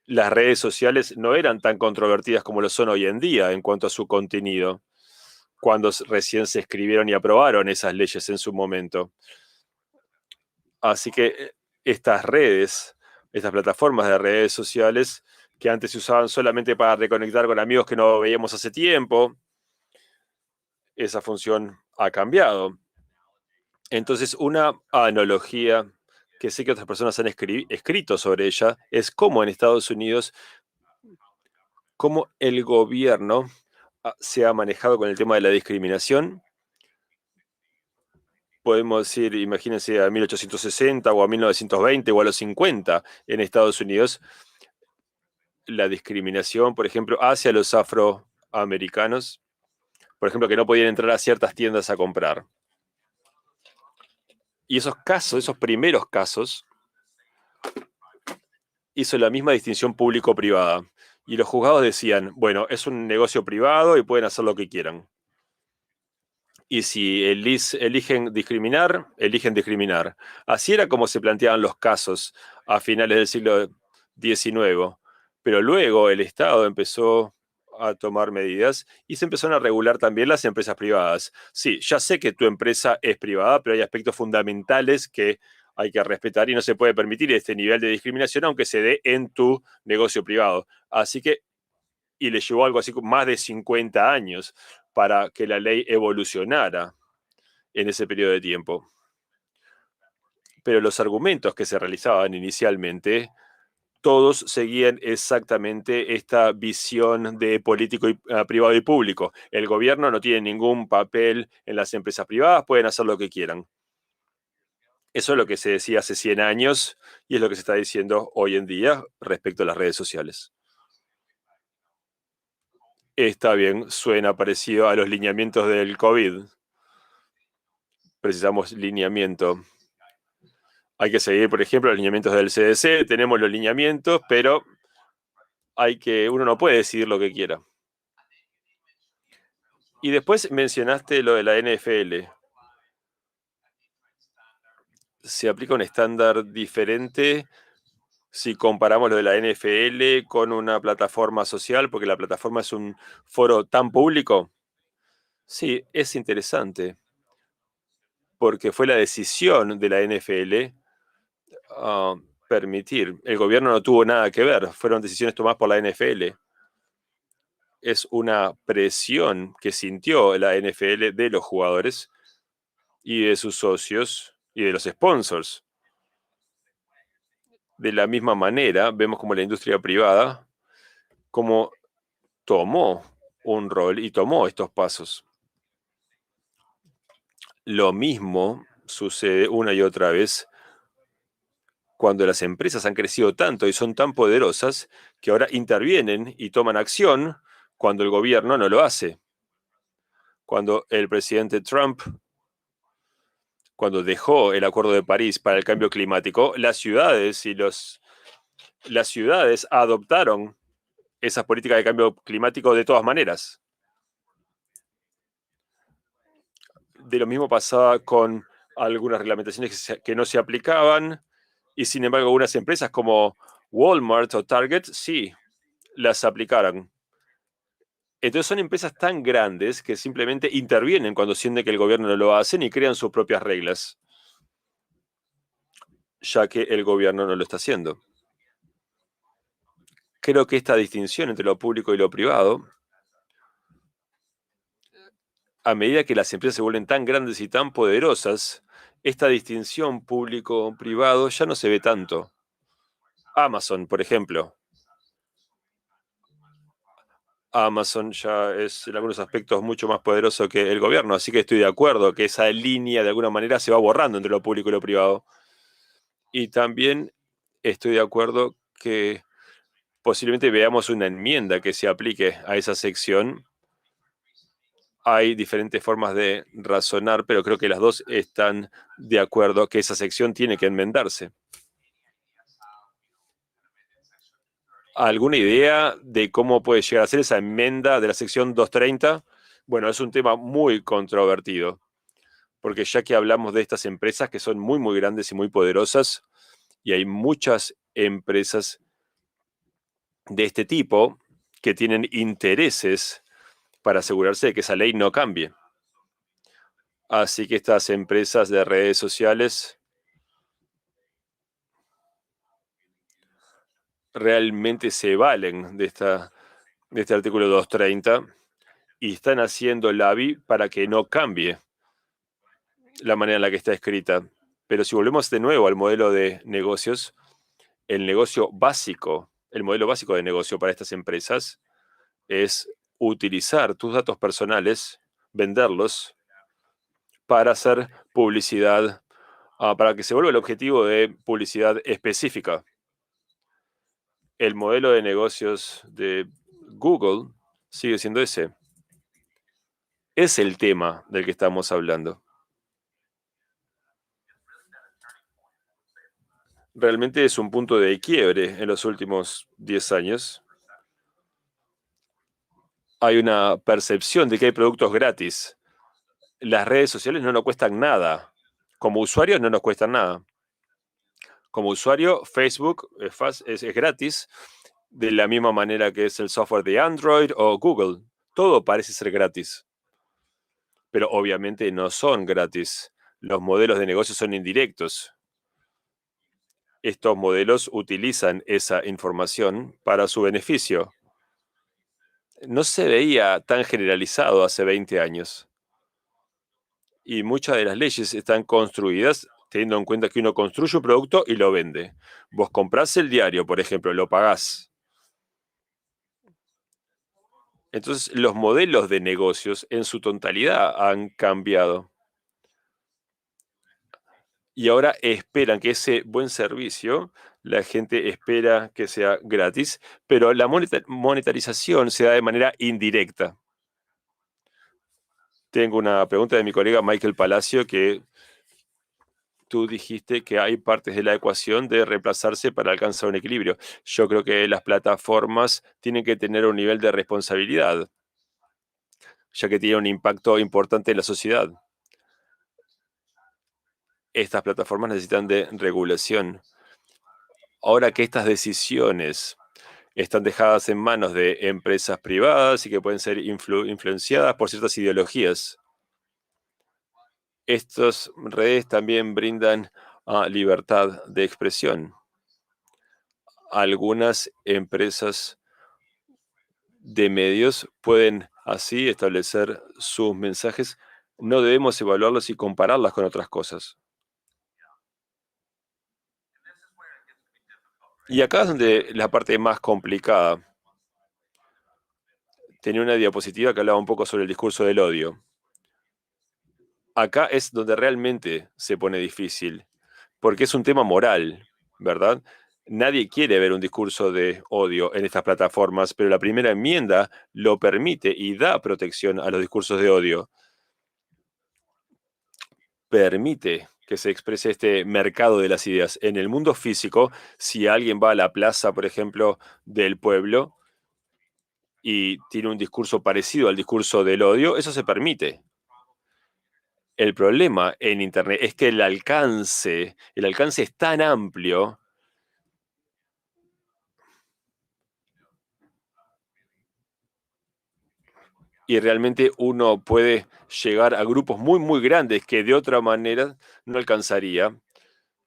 C: las redes sociales no eran tan controvertidas como lo son hoy en día en cuanto a su contenido, cuando recién se escribieron y aprobaron esas leyes en su momento. Así que estas redes, estas plataformas de redes sociales que antes se usaban solamente para reconectar con amigos que no veíamos hace tiempo, esa función ha cambiado. Entonces, una analogía que sé que otras personas han escrito sobre ella es cómo en Estados Unidos, cómo el gobierno se ha manejado con el tema de la discriminación. Podemos decir, imagínense a 1860 o a 1920 o a los 50 en Estados Unidos, la discriminación, por ejemplo, hacia los afroamericanos, por ejemplo, que no podían entrar a ciertas tiendas a comprar. Y esos casos, esos primeros casos, hizo la misma distinción público-privada. Y los juzgados decían, bueno, es un negocio privado y pueden hacer lo que quieran. Y si eligen discriminar, eligen discriminar. Así era como se planteaban los casos a finales del siglo XIX. Pero luego el Estado empezó a tomar medidas y se empezaron a regular también las empresas privadas. Sí, ya sé que tu empresa es privada, pero hay aspectos fundamentales que hay que respetar y no se puede permitir este nivel de discriminación aunque se dé en tu negocio privado. Así que, y le llevó algo así como más de 50 años para que la ley evolucionara en ese periodo de tiempo. Pero los argumentos que se realizaban inicialmente, todos seguían exactamente esta visión de político privado y público. El gobierno no tiene ningún papel en las empresas privadas, pueden hacer lo que quieran. Eso es lo que se decía hace 100 años y es lo que se está diciendo hoy en día respecto a las redes sociales. Está bien, suena parecido a los lineamientos del COVID. Precisamos lineamiento. Hay que seguir, por ejemplo, los lineamientos del CDC, tenemos los lineamientos, pero uno no puede decidir lo que quiera. Y después mencionaste lo de la NFL. ¿Se aplica un estándar diferente si comparamos lo de la NFL con una plataforma social? Porque la plataforma es un foro tan público. Sí, es interesante. Porque fue la decisión de la NFL permitir. El gobierno no tuvo nada que ver. Fueron decisiones tomadas por la NFL. es una presión que sintió la NFL de los jugadores y de sus socios y de los sponsors. De la misma manera, vemos como la industria privada como tomó un rol y tomó estos pasos. Lo mismo sucede una y otra vez cuando las empresas han crecido tanto y son tan poderosas que ahora intervienen y toman acción cuando el gobierno no lo hace. Cuando el presidente Trump, cuando dejó el Acuerdo de París para el cambio climático, las ciudades adoptaron esas políticas de cambio climático de todas maneras. De lo mismo pasaba con algunas reglamentaciones que no se aplicaban y sin embargo algunas empresas como Walmart o Target sí las aplicaron. Entonces son empresas tan grandes que simplemente intervienen cuando sienten que el gobierno no lo hace y crean sus propias reglas, ya que el gobierno no lo está haciendo. Creo que esta distinción entre lo público y lo privado, a medida que las empresas se vuelven tan grandes y tan poderosas, esta distinción público-privado ya no se ve tanto. Amazon, por ejemplo. Amazon ya es en algunos aspectos mucho más poderoso que el gobierno, así que estoy de acuerdo que esa línea de alguna manera se va borrando entre lo público y lo privado. Y también estoy de acuerdo que posiblemente veamos una enmienda que se aplique a esa sección. Hay diferentes formas de razonar, pero creo que las dos están de acuerdo que esa sección tiene que enmendarse. ¿Alguna idea de cómo puede llegar a ser esa enmienda de la sección 230? Bueno, es un tema muy controvertido, porque ya que hablamos de estas empresas que son muy, muy grandes y muy poderosas, y hay muchas empresas de este tipo que tienen intereses para asegurarse de que esa ley no cambie. Así que estas empresas de redes sociales realmente se valen de este artículo 230 y están haciendo lobby para que no cambie la manera en la que está escrita. Pero si volvemos de nuevo al modelo de negocios, el modelo básico de negocio para estas empresas es utilizar tus datos personales, venderlos para hacer publicidad, para que se vuelva el objetivo de publicidad específica. El modelo de negocios de Google sigue siendo ese. Es el tema del que estamos hablando. Realmente es un punto de quiebre en los últimos 10 años. Hay una percepción de que hay productos gratis. Las redes sociales no nos cuestan nada. Como usuarios no nos cuestan nada. Como usuario, Facebook es gratis, de la misma manera que es el software de Android o Google. Todo parece ser gratis. Pero obviamente no son gratis. Los modelos de negocio son indirectos. Estos modelos utilizan esa información para su beneficio. No se veía tan generalizado hace 20 años. Y muchas de las leyes están construidas teniendo en cuenta que uno construye un producto y lo vende. Vos comprás el diario, por ejemplo, lo pagás. Entonces, los modelos de negocios en su totalidad han cambiado. Y ahora esperan que ese buen servicio, la gente espera que sea gratis, pero la monetarización se da de manera indirecta. Tengo una pregunta de mi colega Michael Palacio, que tú dijiste que hay partes de la ecuación de reemplazarse para alcanzar un equilibrio. Yo creo que las plataformas tienen que tener un nivel de responsabilidad, ya que tienen un impacto importante en la sociedad. Estas plataformas necesitan de regulación. Ahora que estas decisiones están dejadas en manos de empresas privadas y que pueden ser influenciadas por ciertas ideologías, estas redes también brindan libertad de expresión. Algunas empresas de medios pueden así establecer sus mensajes. No debemos evaluarlos y compararlas con otras cosas. Y acá es donde la parte más complicada. Tenía una diapositiva que hablaba un poco sobre el discurso del odio. Acá es donde realmente se pone difícil, porque es un tema moral, ¿verdad? Nadie quiere ver un discurso de odio en estas plataformas, pero la primera enmienda lo permite y da protección a los discursos de odio. Permite que se exprese este mercado de las ideas. En el mundo físico, si alguien va a la plaza, por ejemplo, del pueblo y tiene un discurso parecido al discurso del odio, eso se permite. El problema en Internet es que el alcance es tan amplio y realmente uno puede llegar a grupos muy, muy grandes que de otra manera no alcanzaría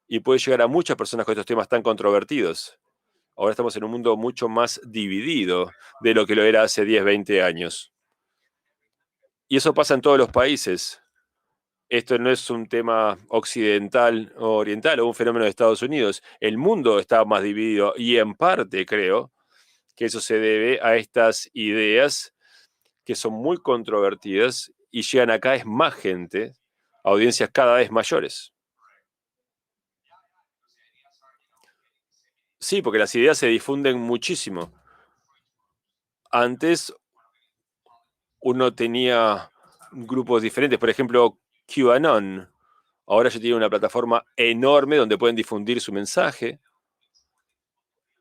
C: y puede llegar a muchas personas con estos temas tan controvertidos. Ahora estamos en un mundo mucho más dividido de lo que lo era hace 10, 20 años. Y eso pasa en todos los países. Esto no es un tema occidental o oriental o un fenómeno de Estados Unidos. El mundo está más dividido y en parte creo que eso se debe a estas ideas que son muy controvertidas y llegan a cada vez más gente, a audiencias cada vez mayores. Sí, porque las ideas se difunden muchísimo. Antes uno tenía grupos diferentes, por ejemplo, QAnon. Ahora ya tiene una plataforma enorme donde pueden difundir su mensaje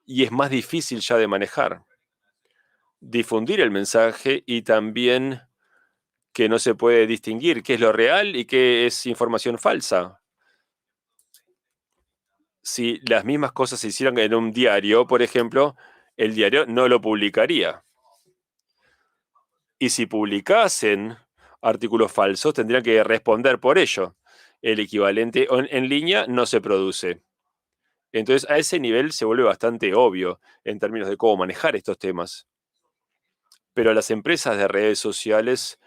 C: y es más difícil ya de manejar. Difundir el mensaje y también que no se puede distinguir qué es lo real y qué es información falsa. Si las mismas cosas se hicieran en un diario, por ejemplo, el diario no lo publicaría. Y si publicasen artículos falsos, tendrían que responder por ello. El equivalente en línea no se produce. Entonces, a ese nivel se vuelve bastante obvio en términos de cómo manejar estos temas. Pero las empresas de redes sociales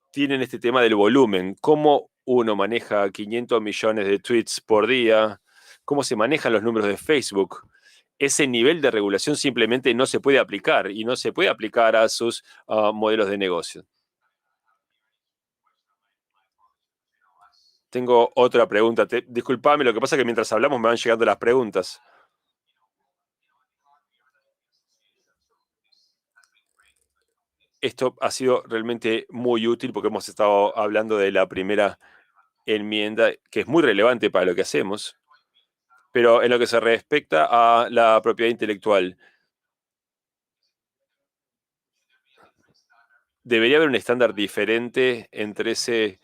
C: tienen este tema del volumen. Cómo uno maneja 500 millones de tweets por día, cómo se manejan los números de Facebook. Ese nivel de regulación simplemente no se puede aplicar y no se puede aplicar a sus modelos de negocio. Tengo otra pregunta. Disculpame, lo que pasa es que mientras hablamos me van llegando las preguntas. Esto ha sido realmente muy útil porque hemos estado hablando de la primera enmienda, que es muy relevante para lo que hacemos, pero en lo que se respecta a la propiedad intelectual, ¿debería haber un estándar diferente entre ese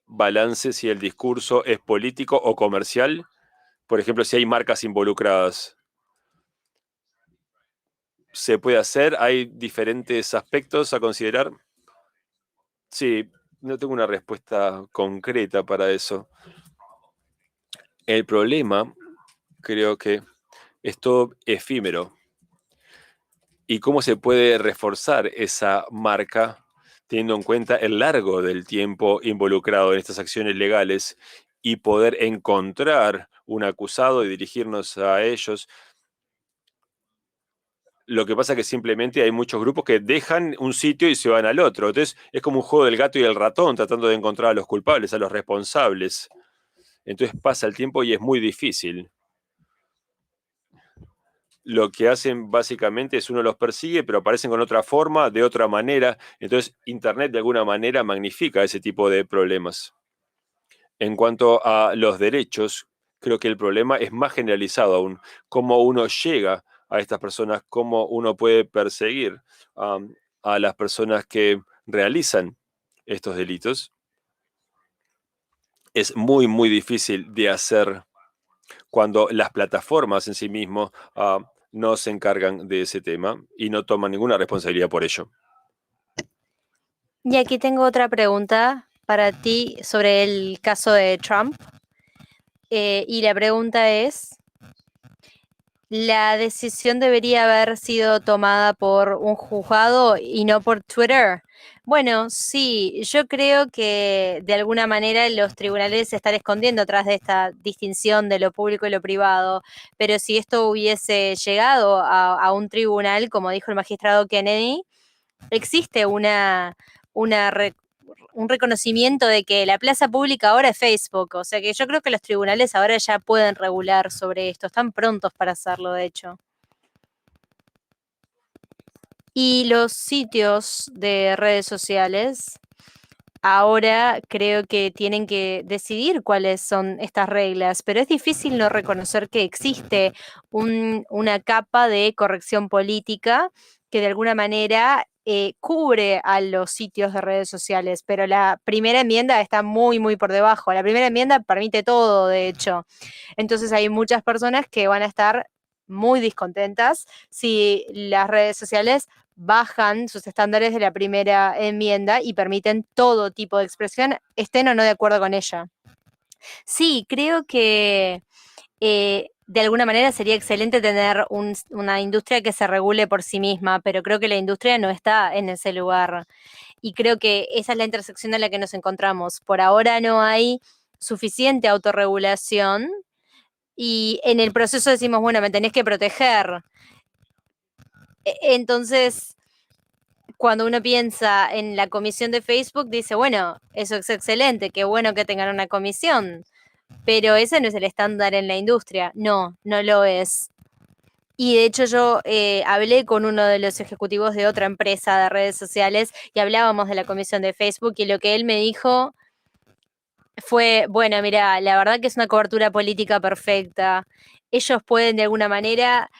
C: balance si el discurso es político o comercial? Por ejemplo, si hay marcas involucradas. ¿Se puede hacer? ¿Hay diferentes aspectos a considerar? Sí, no tengo una respuesta concreta para eso. El problema, creo que es todo efímero. ¿Y cómo se puede reforzar esa marca teniendo en cuenta el largo del tiempo involucrado en estas acciones legales y poder encontrar un acusado y dirigirnos a ellos? Lo que pasa es que simplemente hay muchos grupos que dejan un sitio y se van al otro. Entonces es como un juego del gato y el ratón tratando de encontrar a los culpables, a los responsables. Entonces pasa el tiempo y es muy difícil. Lo que hacen básicamente es uno los persigue, pero aparecen con otra forma, de otra manera. Entonces Internet de alguna manera magnifica ese tipo de problemas. En cuanto a los derechos, creo que el problema es más generalizado aún. Cómo uno llega a estas personas, cómo uno puede perseguir a las personas que realizan estos delitos. Es muy, muy difícil de hacer cuando las plataformas en sí mismas no se encargan de ese tema y no toman ninguna responsabilidad por ello.
B: Y aquí tengo otra pregunta para ti sobre el caso de Trump. Y la pregunta es, la decisión debería haber sido tomada por un juzgado y no por Twitter. Bueno, sí, yo creo que de alguna manera los tribunales se están escondiendo atrás de esta distinción de lo público y lo privado, pero si esto hubiese llegado a un tribunal, como dijo el magistrado Kennedy, existe una un reconocimiento de que la plaza pública ahora es Facebook, o sea que yo creo que los tribunales ahora ya pueden regular sobre esto, están prontos para hacerlo, de hecho. Y los sitios de redes sociales ahora creo que tienen que decidir cuáles son estas reglas, pero es difícil no reconocer que existe una capa de corrección política que de alguna manera cubre a los sitios de redes sociales, pero la primera enmienda está muy, muy por debajo. La primera enmienda permite todo, de hecho. Entonces hay muchas personas que van a estar muy descontentas si las redes sociales bajan sus estándares de la primera enmienda y permiten todo tipo de expresión, estén o no de acuerdo con ella. Sí, creo que de alguna manera sería excelente tener una industria que se regule por sí misma, pero creo que la industria no está en ese lugar. Y creo que esa es la intersección en la que nos encontramos. Por ahora no hay suficiente autorregulación y en el proceso decimos, bueno, me tenés que proteger. Entonces, cuando uno piensa en la comisión de Facebook, dice, bueno, eso es excelente, qué bueno que tengan una comisión, pero ese no es el estándar en la industria. No, no lo es. Y de hecho yo hablé con uno de los ejecutivos de otra empresa de redes sociales y hablábamos de la comisión de Facebook y lo que él me dijo fue, bueno, mira, la verdad que es una cobertura política perfecta. Ellos pueden de alguna manera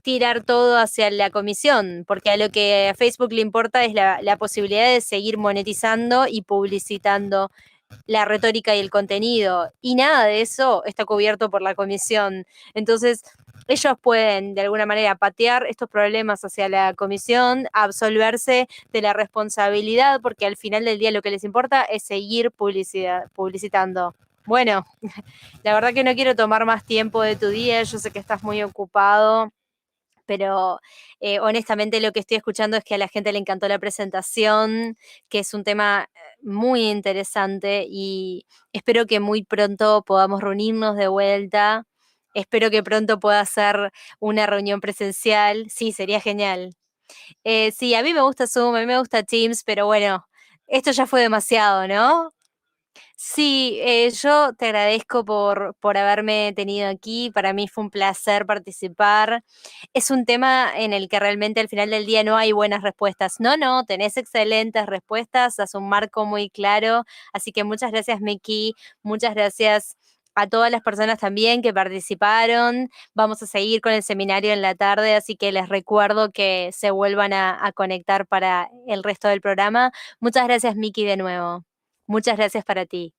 B: tirar todo hacia la comisión, porque a lo que a Facebook le importa es la posibilidad de seguir monetizando y publicitando la retórica y el contenido, y nada de eso está cubierto por la comisión. Entonces, ellos pueden de alguna manera patear estos problemas hacia la comisión, absolverse de la responsabilidad, porque al final del día lo que les importa es seguir publicitando. Bueno, la verdad que no quiero tomar más tiempo de tu día, yo sé que estás muy ocupado, pero honestamente lo que estoy escuchando es que a la gente le encantó la presentación, que es un tema muy interesante y espero que muy pronto podamos reunirnos de vuelta. Espero que pronto pueda hacer una reunión presencial. Sí, sería genial. Sí, a mí me gusta Zoom, a mí me gusta Teams, pero bueno, esto ya fue demasiado, ¿no? Sí, yo te agradezco por haberme tenido aquí. Para mí fue un placer participar. Es un tema en el que realmente al final del día no hay buenas respuestas. No, no, tenés excelentes respuestas, haz un marco muy claro. Así que muchas gracias, Miki. Muchas gracias a todas las personas también que participaron. Vamos a seguir con el seminario en la tarde, así que les recuerdo que se vuelvan a conectar para el resto del programa. Muchas gracias, Miki, de nuevo. Muchas gracias para ti.